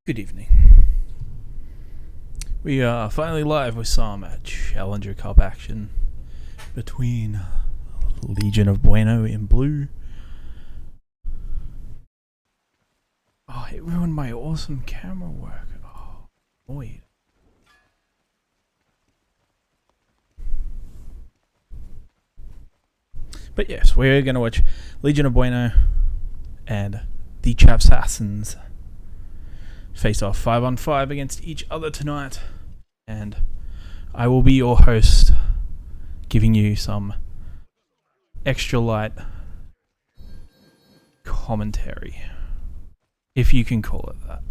Good evening. We are finally live with some Challenger Cup action between Legion of Bueno in blue. Oh, it ruined my awesome camera work. Oh, boy. But yes, we're going to watch Legion of Bueno and the Chapsassins face off 5-on-5 against each other tonight, and I will be your host, giving you some extra light commentary, if you can call it that.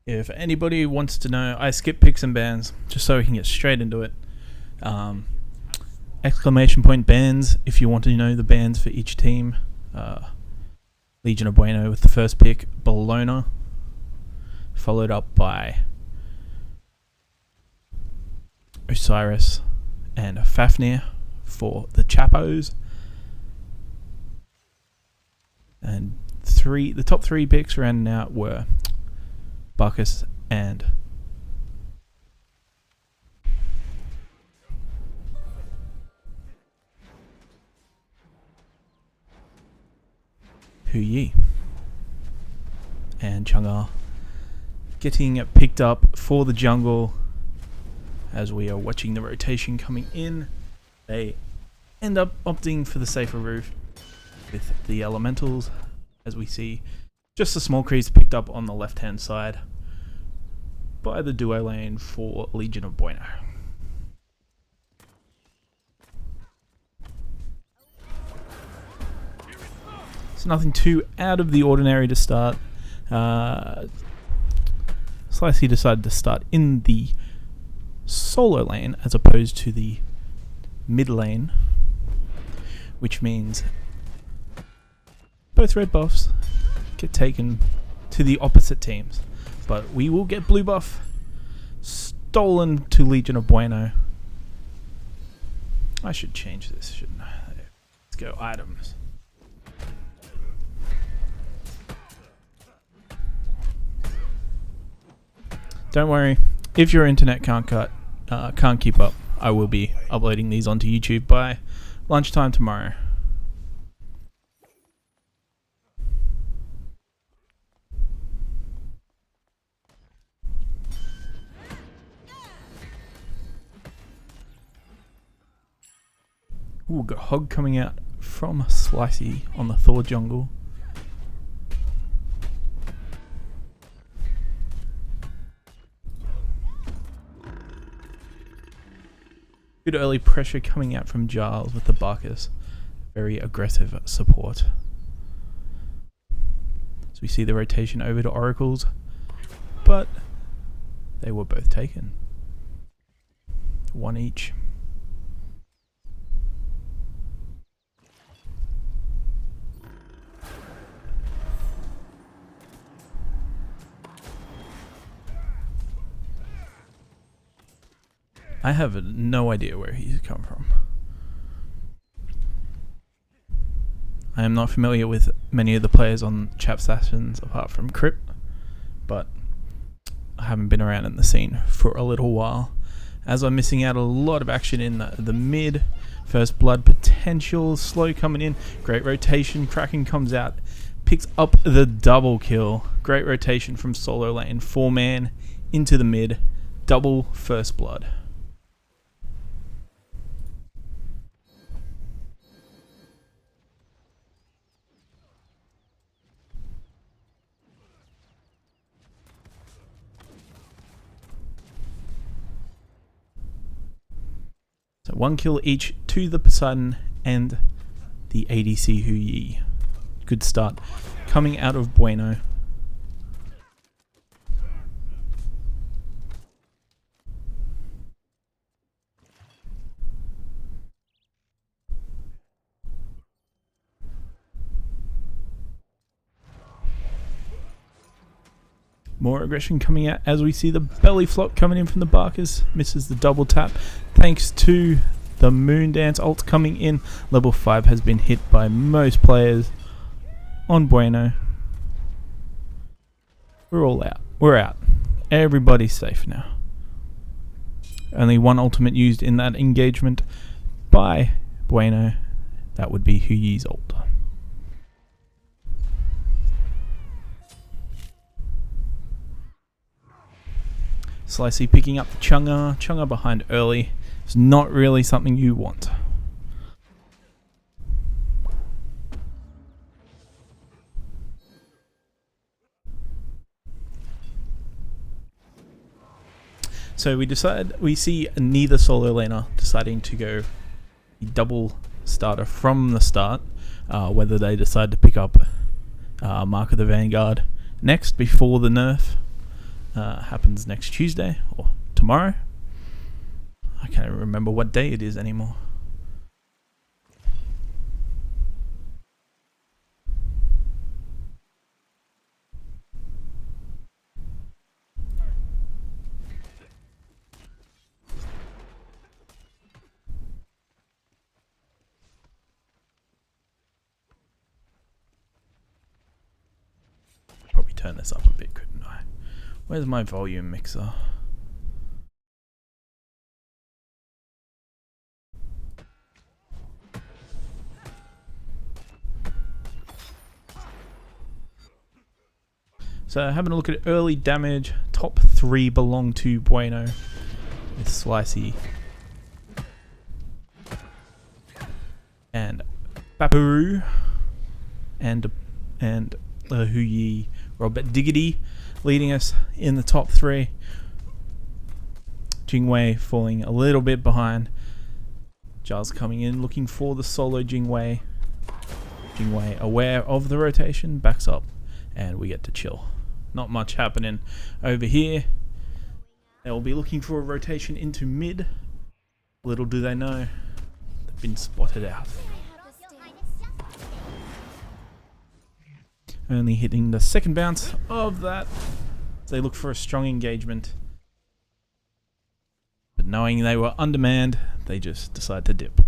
If anybody wants to know, I skip picks and bans just so we can get straight into it. Exclamation point bans if you want to know the bans for each team. Legion of Bueno with the first pick, Bologna, followed up by Osiris and Fafnir for the Chappos. And the top three picks rounding out were Bacchus and Huyi. And Chang'e getting picked up for the jungle as we are watching the rotation coming in. They end up opting for the safer route with the elementals, as we see just a small crease picked up on the left hand side by the duo lane for Legion of Bueno. It's nothing too out of the ordinary to start. Slicey decided to start in the solo lane as opposed to the mid lane, which means both red buffs get taken to the opposite teams. But we will get blue buff stolen to Legion of Bueno. I should change this, shouldn't I? Let's go items. Don't worry, if your internet can't keep up, I will be uploading these onto YouTube by lunchtime tomorrow. Ooh, got Hog coming out from Slicey on the Thor jungle. Good early pressure coming out from Giles with the Bacchus. Very aggressive support. So we see the rotation over to Oracles, but they were both taken. One each. I have no idea where he's come from. I am not familiar with many of the players on Chapssassins apart from Crypt, but I haven't been around in the scene for a little while, as I'm missing out a lot of action in the mid. First blood potential, slow coming in, great rotation, Kraken comes out, picks up the double kill. Great rotation from solo lane, 4-man into the mid, double first blood. So 1 kill each to the Poseidon and the ADC Huyi. Good start coming out of Bueno. More aggression coming out as we see the belly flop coming in from the Barkers. Misses the double tap thanks to the Moon Dance ult coming in. Level 5 has been hit by most players on Bueno. We're all out. We're out. Everybody's safe now. Only one ultimate used in that engagement by Bueno. That would be Huyi's ult. Slicey picking up the Chunga. Chunga behind early. It's not really something you want. So we see neither solo laner deciding to go double starter from the start. Whether they decide to pick up Mark of the Vanguard next before the nerf happens next Tuesday or tomorrow. I can't even remember what day it is anymore. Probably turn this up a bit, couldn't I? Where's my volume mixer? So having a look at early damage, top 3 belong to Bueno with Slicey and Baparu and Huyi Robert Diggity leading us in the top 3. Jingwei falling a little bit behind. Giles coming in looking for the solo Jingwei. Jingwei aware of the rotation, backs up, and we get to chill. Not much happening over here. They will be looking for a rotation into mid. Little do they know, they've been spotted out. Only hitting the second bounce of that. They look for a strong engagement. But knowing they were undermanned, they just decide to dip.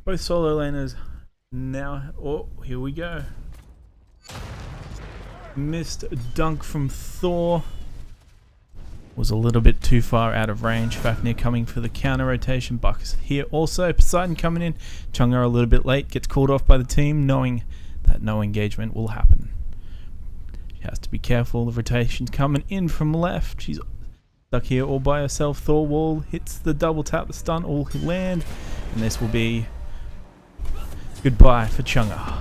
Both solo laners now. Oh, here we go. Missed dunk from Thor. Was a little bit too far out of range. Fafnir coming for the counter rotation. Bucks here also. Poseidon coming in. Chunga a little bit late. Gets called off by the team knowing that no engagement will happen. She has to be careful. The rotation's coming in from left. She's stuck here all by herself. Thor wall hits the double tap. The stun all land. And this will be goodbye for Chunga.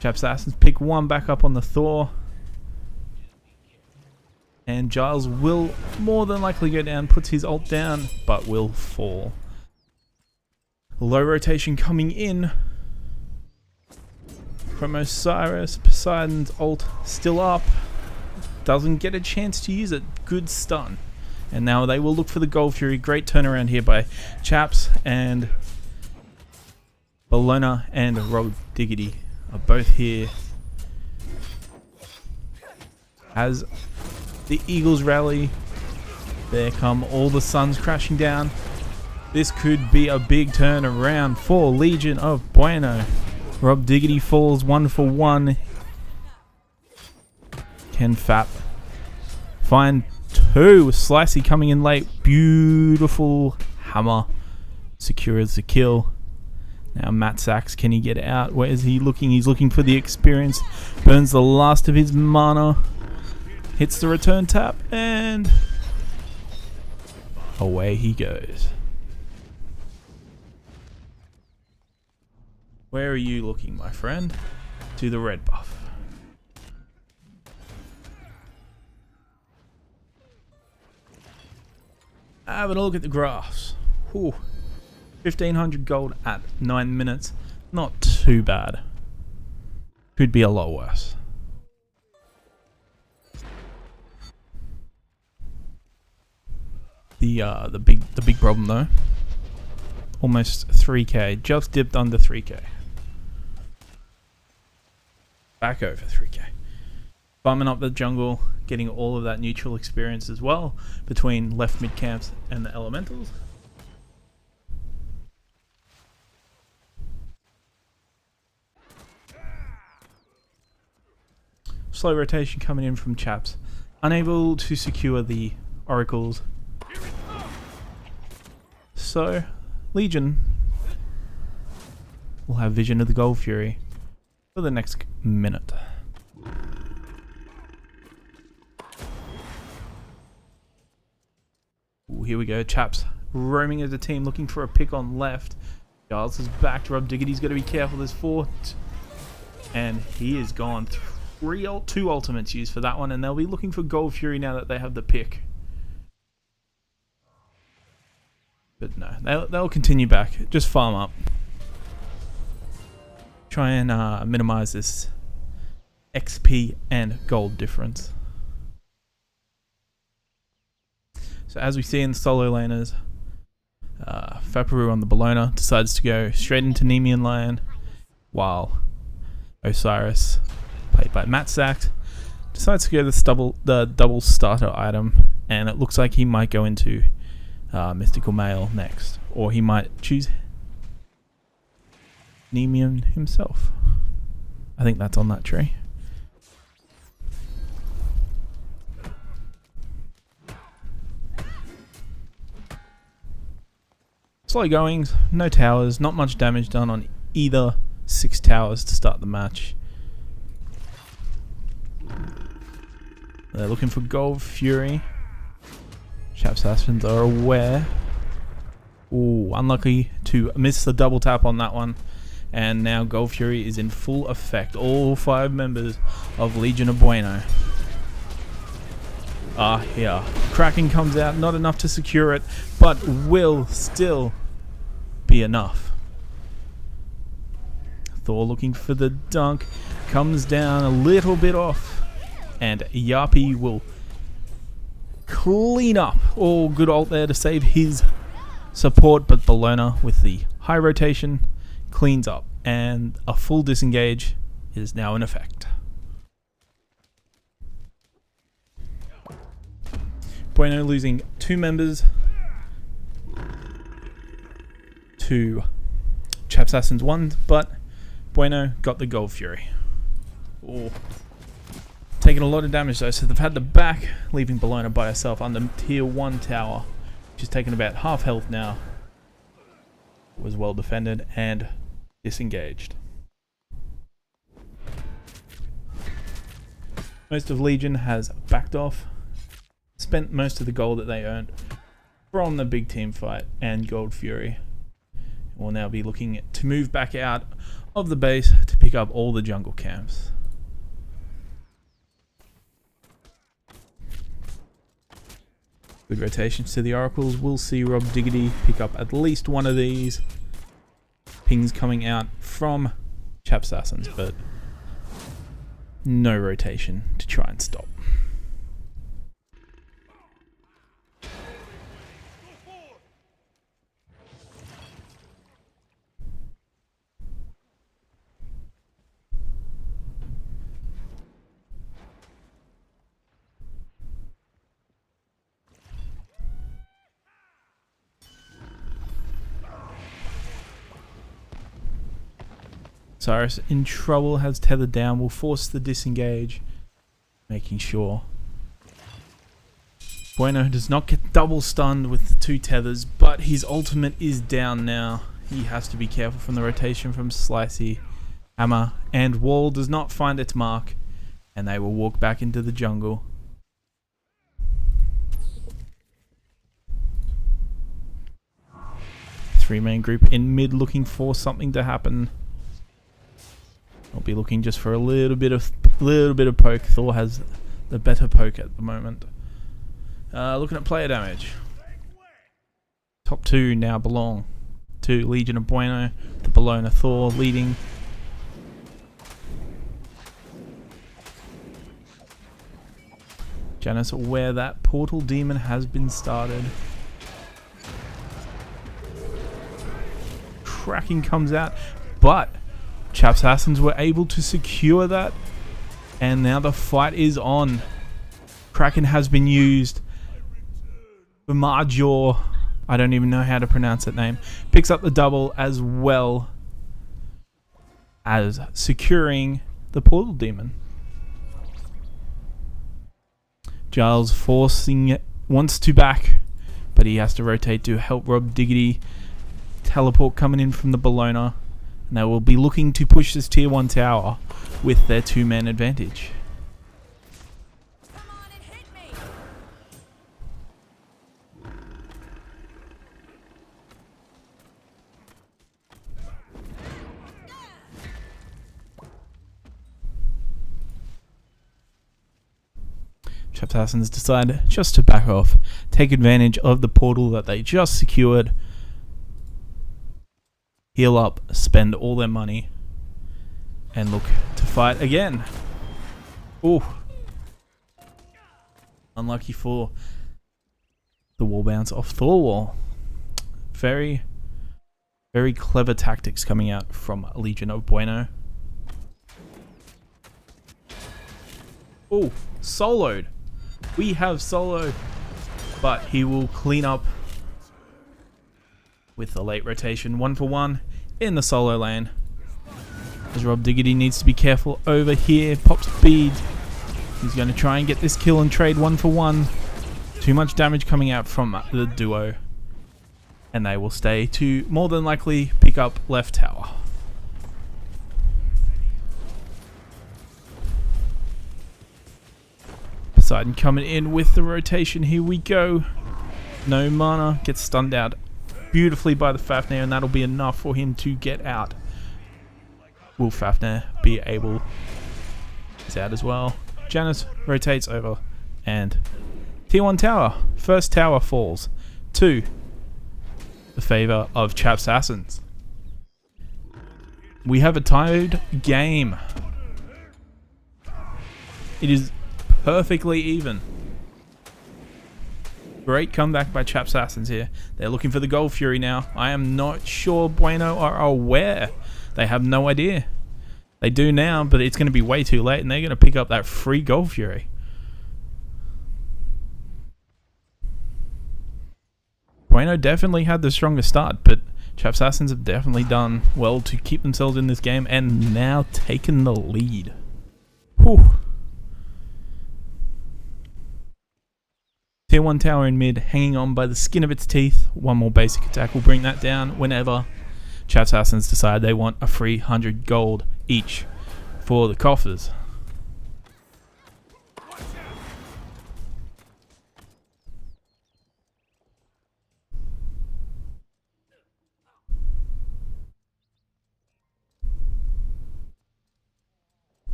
Chapssassins pick one back up on the Thor. And Giles will more than likely go down, puts his ult down, but will fall. Low rotation coming in from Osiris. Poseidon's ult still up. Doesn't get a chance to use it. Good stun. And now they will look for the Gold Fury. Great turnaround here by Chaps, and Bologna and Rob Diggity are both here. As the Eagles rally, there come all the suns crashing down. This could be a big turnaround for Legion of Bueno. Rob Diggity falls 1 for 1. Can Fap find 2 with Slicey coming in late. Beautiful hammer. Secures the kill. Now Matt Sachs, can he get out? Where is he looking? He's looking for the experience. Burns the last of his mana. Hits the return tap, and away he goes. Where are you looking, my friend? To the red buff. Having a look at the graphs. Whew. 1500 gold at 9 minutes. Not too bad. Could be a lot worse. The big problem though. Almost 3k. Just dipped under 3k. Back over 3k. Bumming up the jungle, getting all of that neutral experience as well between left mid camps and the elementals. Slow rotation coming in from Chaps. Unable to secure the oracles. So, Legion will have vision of the Gold Fury for the next minute. Ooh, here we go. Chaps roaming as a team, looking for a pick on left. Giles is back. Rob Diggity's got to be careful. There's 4. And he is gone. 2 ultimates used for that one, and they'll be looking for Gold Fury now that they have the pick. But no, they'll continue back. Just farm up. Try and minimize this XP and gold difference. So as we see in the solo laners, Faparu on the Bologna decides to go straight into Nemean lane, while Osiris, played by Matt Sachs, decides to go the double starter item, and it looks like he might go into Mystical Male next, or he might choose Nemean himself. I think that's on that tree. Slow goings, no towers, not much damage done on either 6 towers to start the match. They're looking for Gold Fury. Chapsassins are aware. Ooh, unlucky to miss the double tap on that one. And now Gold Fury is in full effect. All 5 members of Legion of Bueno are here. Kraken comes out, not enough to secure it, but will still be enough. Thor looking for the dunk, comes down a little bit off, and Yapi will clean up. Oh, good ult there to save his support, but Bologna with the high rotation cleans up, and a full disengage is now in effect. Bueno losing 2 members to Chapsassins 1, but Bueno got the Gold Fury. Oh. Taking a lot of damage though, so they've had the back, leaving Bologna by herself on the tier 1 tower. She's taken about half health now. Was well defended and disengaged. Most of Legion has backed off, spent most of the gold that they earned from the big team fight and Gold Fury. We'll now be looking to move back out of the base to pick up all the jungle camps. Good rotations to the oracles. We'll see Rob Diggity pick up at least one of these. Pings coming out from Chapssassins, but no rotation to try and stop. Cyrus in trouble, has tethered down, will force the disengage, making sure Bueno does not get double stunned with the 2 tethers, but his ultimate is down now. He has to be careful from the rotation from Slicey. Hammer and Wall does not find its mark, and they will walk back into the jungle. Three-man group in mid looking for something to happen. I'll be looking just for a little bit of poke. Thor has the better poke at the moment. Looking at player damage. Top 2 now belong to Legion of Bueno. The Bologna Thor leading. Janice aware that Portal Demon has been started. Kraken comes out, but Chapsassins were able to secure that, and now the fight is on. Kraken has been used. Major, I don't even know how to pronounce that name, picks up the double as well as securing the portal demon. Giles wants to back, but he has to rotate to help Rob Diggity. Teleport coming in from the Bologna, and they will be looking to push this tier 1 tower with their 2-man advantage. Chapssassins decide just to back off, take advantage of the portal that they just secured, heal up, spend all their money, and look to fight again. Ooh. Unlucky for the wall bounce off Thor wall. Very, very clever tactics coming out from Legion of Bueno. Ooh, soloed. We have solo, but he will clean up with the late rotation 1-for-1 in the solo lane. As Rob Diggity needs to be careful over here. Pop speed. He's going to try and get this kill and trade 1-for-1. Too much damage coming out from the duo, and they will stay to more than likely pick up left tower. Poseidon coming in with the rotation. Here we go. No mana. Gets stunned out beautifully by the Fafnir, and that'll be enough for him to get out. Will Fafnir be able... He's out as well. Janus rotates over, and tier 1 tower. First tower falls to the favor of Chapsassins. We have a tied game. It is perfectly even. Great comeback by Chapsassins here. They're looking for the Gold Fury now. I am not sure Bueno are aware. They have no idea. They do now, but it's going to be way too late, and they're going to pick up that free Gold Fury. Bueno definitely had the strongest start, but Chapsassins have definitely done well to keep themselves in this game and now taken the lead. Whew. Tier 1 tower in mid, hanging on by the skin of its teeth. One more basic attack will bring that down whenever Chapsassins decide they want a free 100 gold each for the coffers.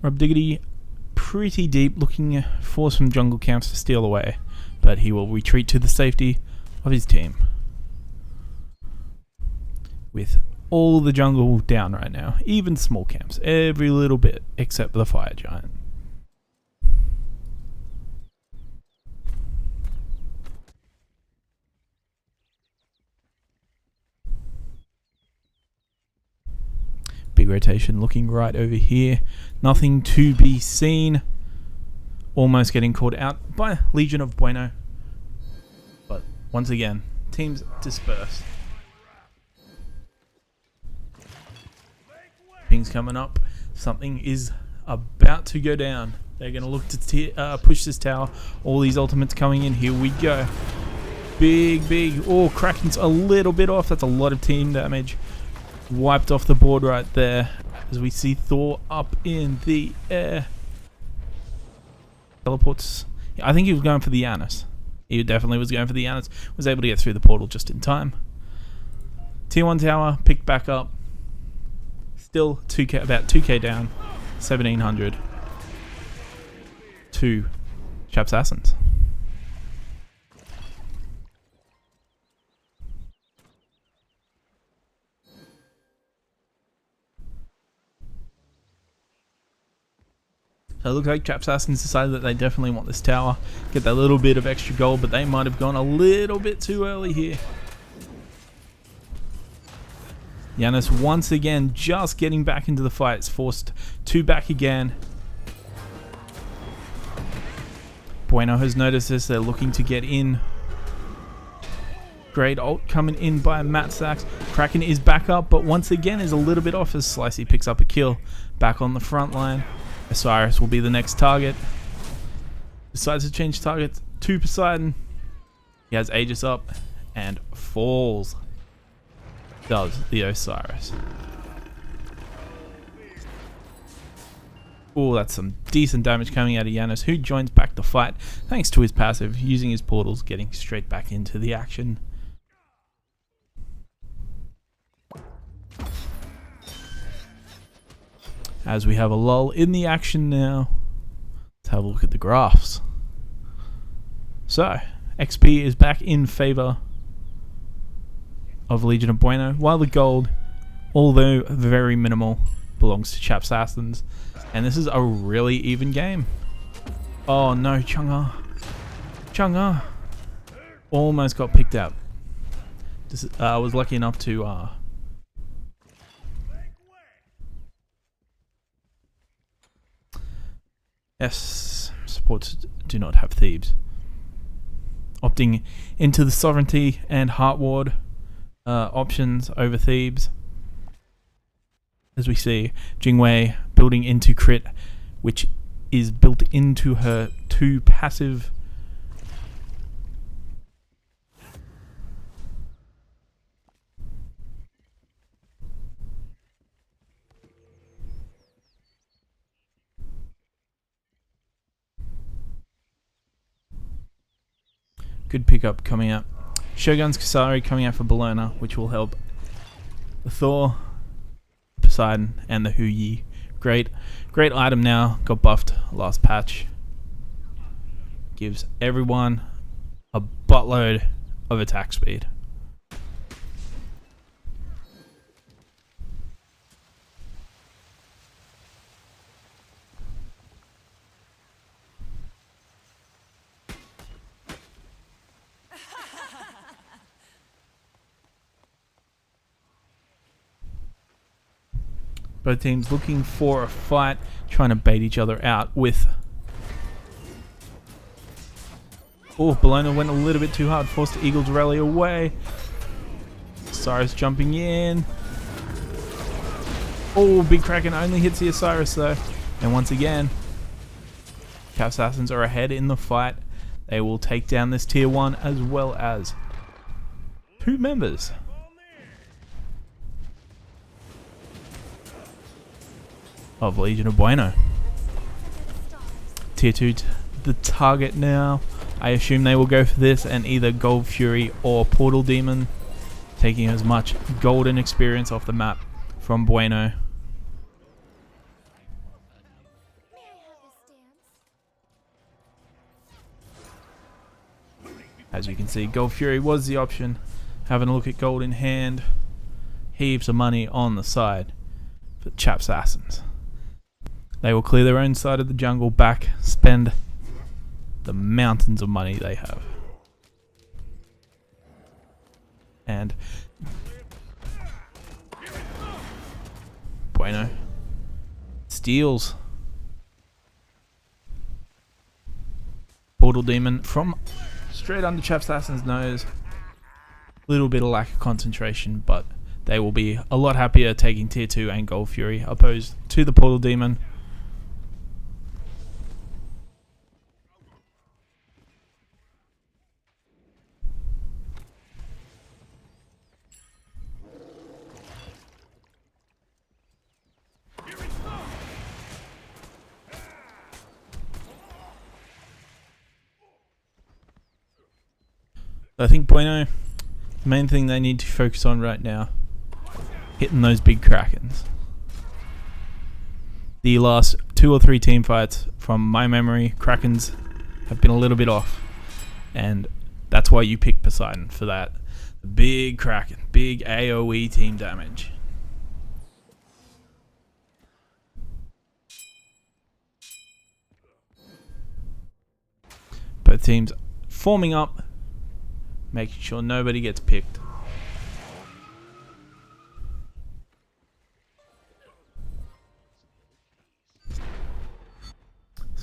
Rob Diggity pretty deep, looking for some jungle camps to steal away, but he will retreat to the safety of his team. With all the jungle down right now, even small camps, every little bit except the fire giant. Big rotation looking right over here. Nothing to be seen. Almost getting caught out by Legion of Bueno. But once again, teams dispersed. Ping's coming up. Something is about to go down. They're going to look to push this tower. All these ultimates coming in. Here we go. Big. Oh, Kraken's a little bit off. That's a lot of team damage. Wiped off the board right there as we see Thor up in the air. Teleports. I think he was going for the Janus. He definitely was going for the Janus. Was able to get through the portal just in time. Tier 1 tower picked back up. Still 2k, about 2k down. 1700 to Chapssassins. So it looks like Chapsassins decided that they definitely want this tower. Get that little bit of extra gold, but they might have gone a little bit too early here. Janus once again just getting back into the fight. It's forced 2 back again. Bueno has noticed this. They're looking to get in. Great ult coming in by Matt Sachs. Kraken is back up, but once again is a little bit off as Slicey picks up a kill. Back on the front line. Osiris will be the next target. Decides to change target to Poseidon. He has Aegis up and falls. Does the Osiris. Oh, that's some decent damage coming out of Janus, who joins back the fight thanks to his passive, using his portals, getting straight back into the action. As we have a lull in the action now, let's have a look at the graphs. So, XP is back in favor of Legion of Bueno, while the gold, although very minimal, belongs to Chapsassins. And this is a really even game. Oh no, Chang'e almost got picked up. I was lucky enough to yes, supports do not have Thebes. Opting into the sovereignty and Heart Ward options over Thebes. As we see, Jingwei building into crit, which is built into her 2 passive. Good pickup coming out. Shogun's Kasari coming out for Bologna, which will help the Thor, Poseidon, and the Huyi. Great item now. Got buffed last patch. Gives everyone a buttload of attack speed. Both teams looking for a fight, trying to bait each other out with... Oh, Bologna went a little bit too hard, forced Eagle to rally away. Osiris jumping in. Oh, Big Kraken only hits the Osiris though. And once again, Chapsassins are ahead in the fight. They will take down this tier 1 as well as 2 members. Of Legion of Bueno. Tier 2 the target now. I assume they will go for this and either Gold Fury or Portal Demon, taking as much golden experience off the map from Bueno. As you can see, Gold Fury was the option. Having a look at gold in hand. Heaps of money on the side for Chapssassins. They will clear their own side of the jungle back, spend the mountains of money they have. And Bueno steals Portal Demon from straight under Chapsassins' nose. Little bit of lack of concentration, but they will be a lot happier taking tier 2 and Gold Fury opposed to the Portal Demon. I think Bueno, the main thing they need to focus on right now, hitting those big Krakens. The last 2 or 3 team fights, from my memory, Krakens have been a little bit off. And that's why you pick Poseidon for that. The big Kraken, big AoE team damage. Both teams forming up, making sure nobody gets picked.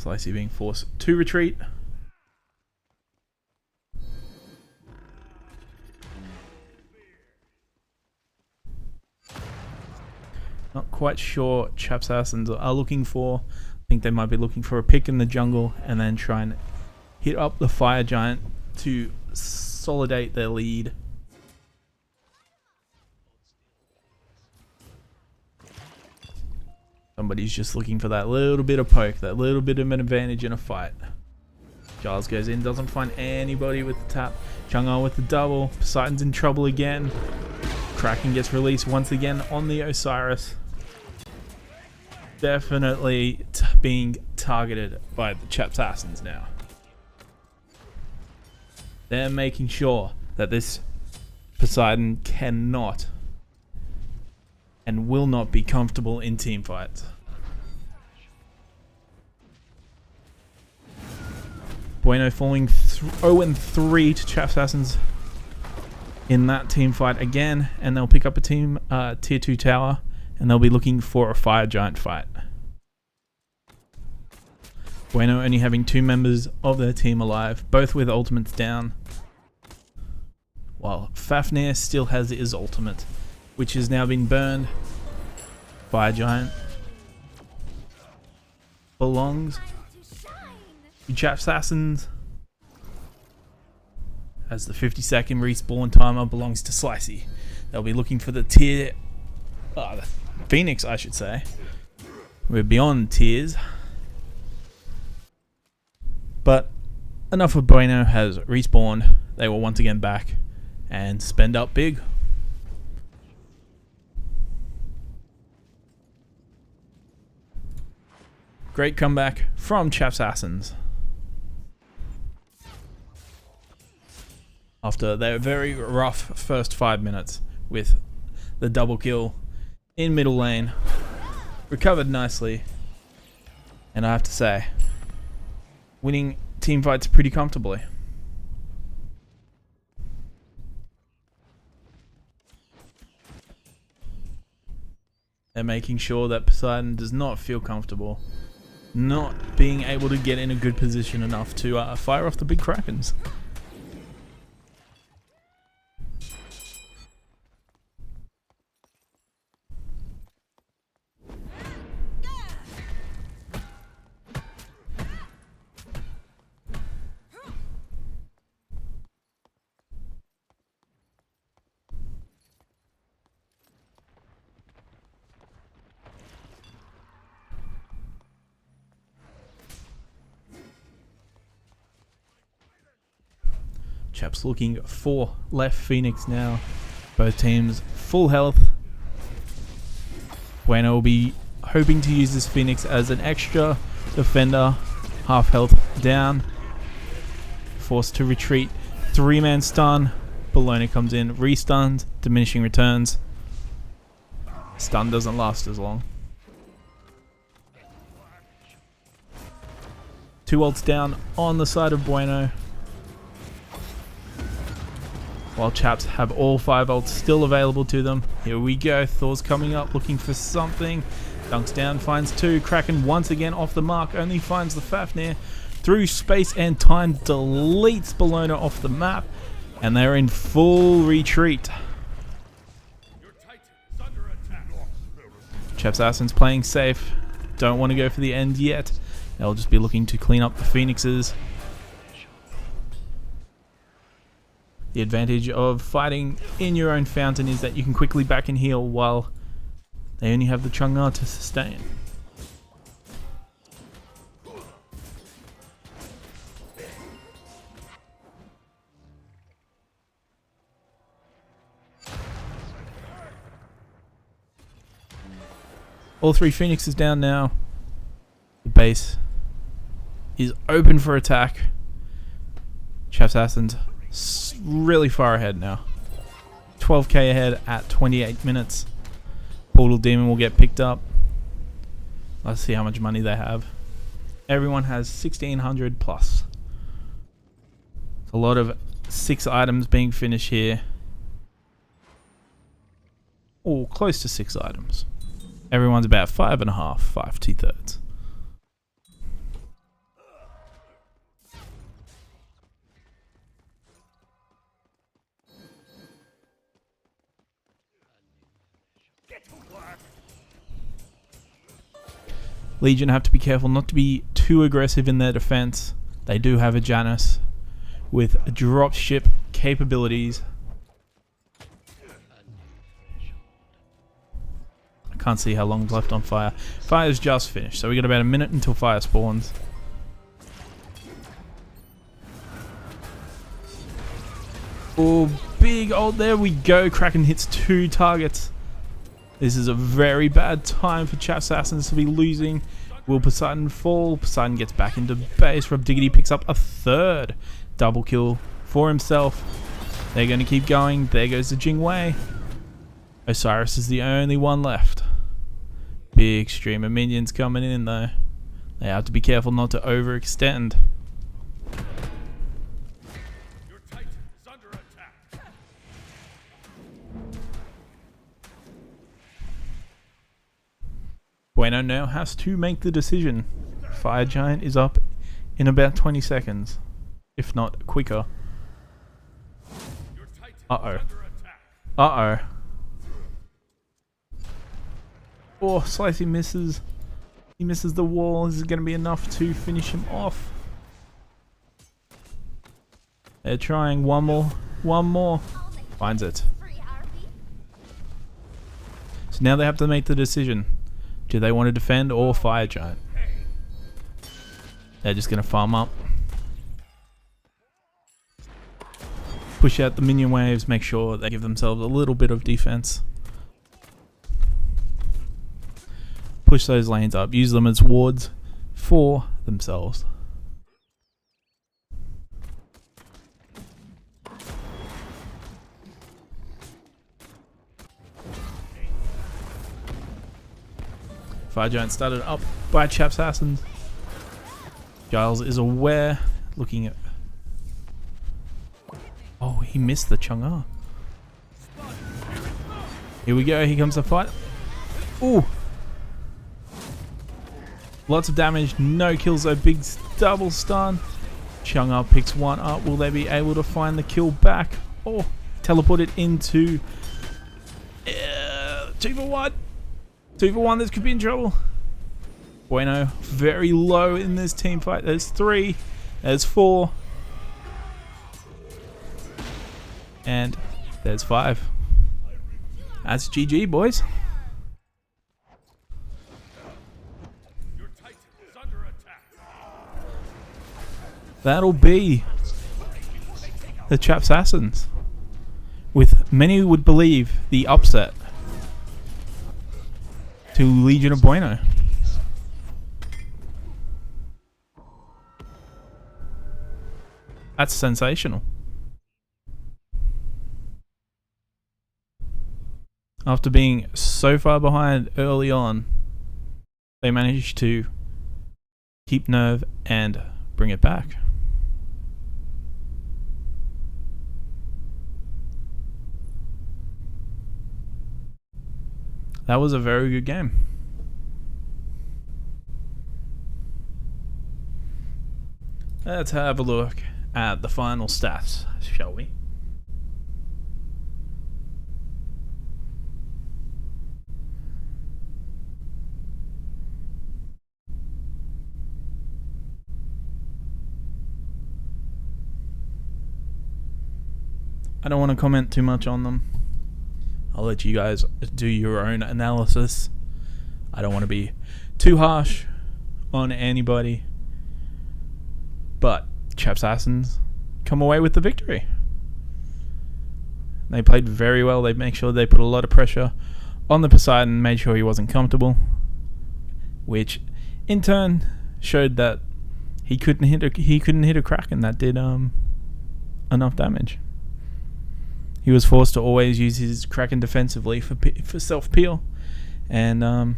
Slicey being forced to retreat. Not quite sure Chapssassins are looking for. I think they might be looking for a pick in the jungle and then try and hit up the fire giant to consolidate their lead. Somebody's just looking for that little bit of poke, that little bit of an advantage in a fight. Giles goes in, doesn't find anybody with the tap. Chang'e with the double. Poseidon's in trouble again. Kraken gets released once again on the Osiris. Definitely being targeted by the Chapssassins now. They're making sure that this Poseidon cannot and will not be comfortable in team fights. Bueno falling 0-3 to Chapsassins in that team fight again, and they'll pick up a team tier 2 tower, and they'll be looking for a fire giant fight. Bueno only having 2 members of their team alive, both with ultimates down, while Fafnir still has his ultimate, which has now been burned. Fire giant belongs to Chapssassins, as the 50-second respawn timer belongs to Slicey. They'll be looking for the tier, the Phoenix, I should say. We're beyond tiers, but enough of Bueno has respawned. They will once again back and spend up big. Great comeback from Chapssassins after their very rough first 5 minutes with the double kill in middle lane. Recovered nicely, and I have to say, winning team fights pretty comfortably. They're making sure that Poseidon does not feel comfortable not being able to get in a good position enough to fire off the big Krakens. Chaps looking for left Phoenix now. Both teams full health. Bueno will be hoping to use this Phoenix as an extra defender. Half health down. Forced to retreat. 3-man stun. Bologna comes in, restuns, diminishing returns. Stun doesn't last as long. 2 ults down on the side of Bueno, while Chaps have all 5 ults still available to them. Here we go. Thor's coming up looking for something. Dunks down, finds 2. Kraken once again off the mark, only finds the Fafnir. Through space and time, deletes Bologna off the map, and they're in full retreat. Chapssassins playing safe. Don't want to go for the end yet. They'll just be looking to clean up the Phoenixes. The advantage of fighting in your own fountain is that you can quickly back and heal while they only have the Chang'e to sustain. All 3 Phoenixes down now. The base is open for attack. Chapssassins really far ahead now. 12k ahead at 28 minutes. Portal Demon will get picked up. Let's see how much money they have. Everyone has 1600 plus. A lot of 6 items being finished here. Oh, close to 6 items. Everyone's about 5.5, 5 2/3. Legion have to be careful not to be too aggressive in their defense. They do have a Janus with dropship capabilities. I can't see how long's left on fire. Fire's just finished, so we got about a minute until fire spawns. Oh, big ult, there we go. Kraken hits 2 targets. This is a very bad time for Chapsassins to be losing. Will Poseidon fall? Poseidon gets back into base. Rob Diggity picks up a 3rd double kill for himself. They're going to keep going. There goes the Jing Wei. Osiris is the only one left. Big stream of minions coming in though. They have to be careful not to overextend. Bueno now has to make the decision. Fire Giant is up in about 20 seconds, if not quicker. Uh-oh. Uh-oh. Oh, Slicey misses. He misses the wall. This is going to be enough to finish him off. They're trying one more. One more. Finds it. So now they have to make the decision. Do they want to defend or Fire Giant? They're just going to farm up. Push out the minion waves, make sure they give themselves a little bit of defense. Push those lanes up, use them as wards for themselves. Fire Giant started up by Chapssassins. Giles is aware, looking at... Oh, he missed the Chang'e. Here we go, here comes the fight. Ooh! Lots of damage, no kills though, big double stun. Chang'e picks one up, will they be able to find the kill back? Oh, teleport it into... 2 for 1! 2 for 1, this could be in trouble. Bueno, very low in this team fight. There's 3, there's 4. And there's 5. That's GG, boys. That'll be the Chapssassins, with many would believe the upset to Legion of Bueno. That's sensational. After being so far behind early on, they managed to keep nerve and bring it back. That was a very good game. Let's have a look at the final stats, shall we? I don't want to comment too much on them. I'll let you guys do your own analysis. I don't want to be too harsh on anybody. But Chapssassins come away with the victory. They played very well. They made sure they put a lot of pressure on the Poseidon, made sure he wasn't comfortable, which in turn showed that he couldn't hit a Kraken that did enough damage. He was forced to always use his Kraken defensively for self-peel. And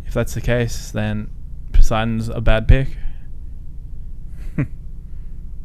if that's the case, then Poseidon's a bad pick.